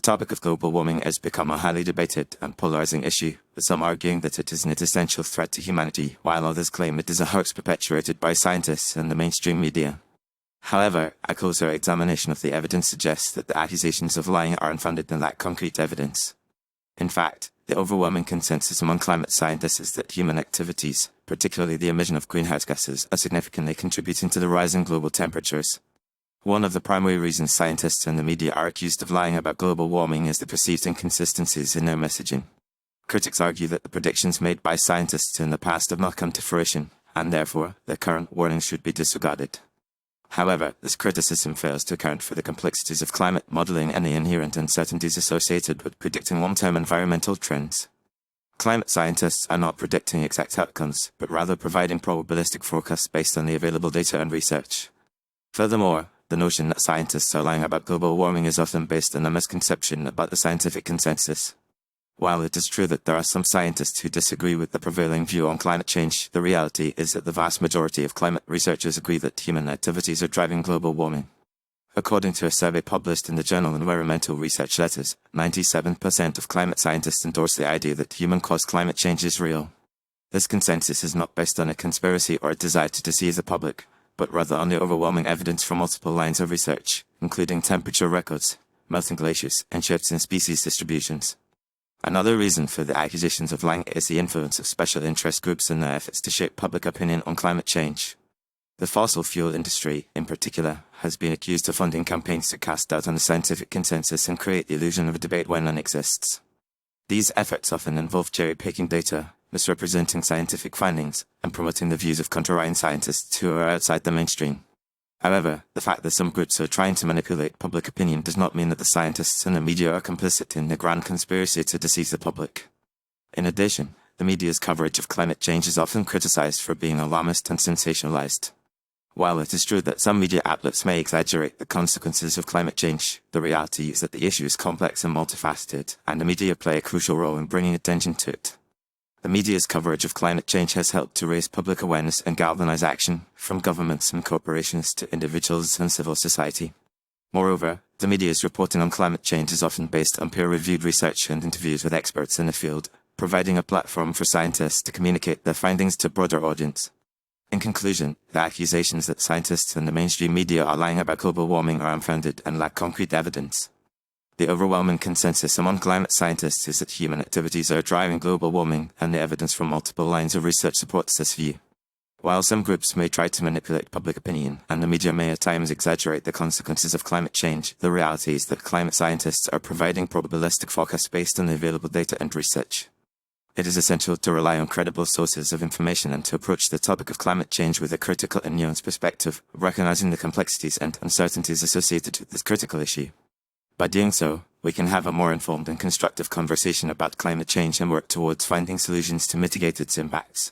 topic of global warming has become a highly debated and polarizing issue, with some arguing that it is an existential threat to humanity, while others claim it is a hoax perpetuated by scientists and the mainstream media. However, a closer examination of the evidence suggests that the accusations of lying are unfounded and lack concrete evidence. In fact, the overwhelming consensus among climate scientists is that human activities, particularly the emission of greenhouse gases, are significantly contributing to the rise in global temperatures. One of the primary reasons scientists and the media are accused of lying about global warming is the perceived inconsistencies in their messaging. Critics argue that the predictions made by scientists in the past have not come to fruition, and therefore, their current warnings should be disregarded. However, this criticism fails to account for the complexities of climate modeling and the inherent uncertainties associated with predicting long-term environmental trends. Climate scientists are not predicting exact outcomes, but rather providing probabilistic forecasts based on the available data and research. Furthermore, the notion that scientists are lying about global warming is often based on a misconception about the scientific consensus. While it is true that there are some scientists who disagree with the prevailing view on climate change, the reality is that the vast majority of climate researchers agree that human activities are driving global warming. According to a survey published in the journal Environmental Research Letters, 97% of climate scientists endorse the idea that human-caused climate change is real. This consensus is not based on a conspiracy or a desire to deceive the public, but rather on the overwhelming evidence from multiple lines of research, including temperature records, melting glaciers, and shifts in species distributions. Another reason for the accusations of lying is the influence of special interest groups in their efforts to shape public opinion on climate change. The fossil fuel industry, in particular, has been accused of funding campaigns to cast doubt on the scientific consensus and create the illusion of a debate when none exists. These efforts often involve cherry-picking data, misrepresenting scientific findings, and promoting the views of contrarian scientists who are outside the mainstream. However, the fact that some groups are trying to manipulate public opinion does not mean that the scientists and the media are complicit in the grand conspiracy to deceive the public. In addition, the media's coverage of climate change is often criticized for being alarmist and sensationalized. While it is true that some media outlets may exaggerate the consequences of climate change, the reality is that the issue is complex and multifaceted, and the media play a crucial role in bringing attention to it. The media's coverage of climate change has helped to raise public awareness and galvanize action, from governments and corporations to individuals and civil society. Moreover, the media's reporting on climate change is often based on peer-reviewed research and interviews with experts in the field, providing a platform for scientists to communicate their findings to a broader audience. In conclusion, the accusations that scientists and the mainstream media are lying about global warming are unfounded and lack concrete evidence. The overwhelming consensus among climate scientists is that human activities are driving global warming, and the evidence from multiple lines of research supports this view. While some groups may try to manipulate public opinion, and the media may at times exaggerate the consequences of climate change, the reality is that climate scientists are providing probabilistic forecasts based on the available data and research. It is essential to rely on credible sources of information and to approach the topic of climate change with a critical and nuanced perspective, recognizing the complexities and uncertainties associated with this critical issue. By doing so, we can have a more informed and constructive conversation about climate change and work towards finding solutions to mitigate its impacts.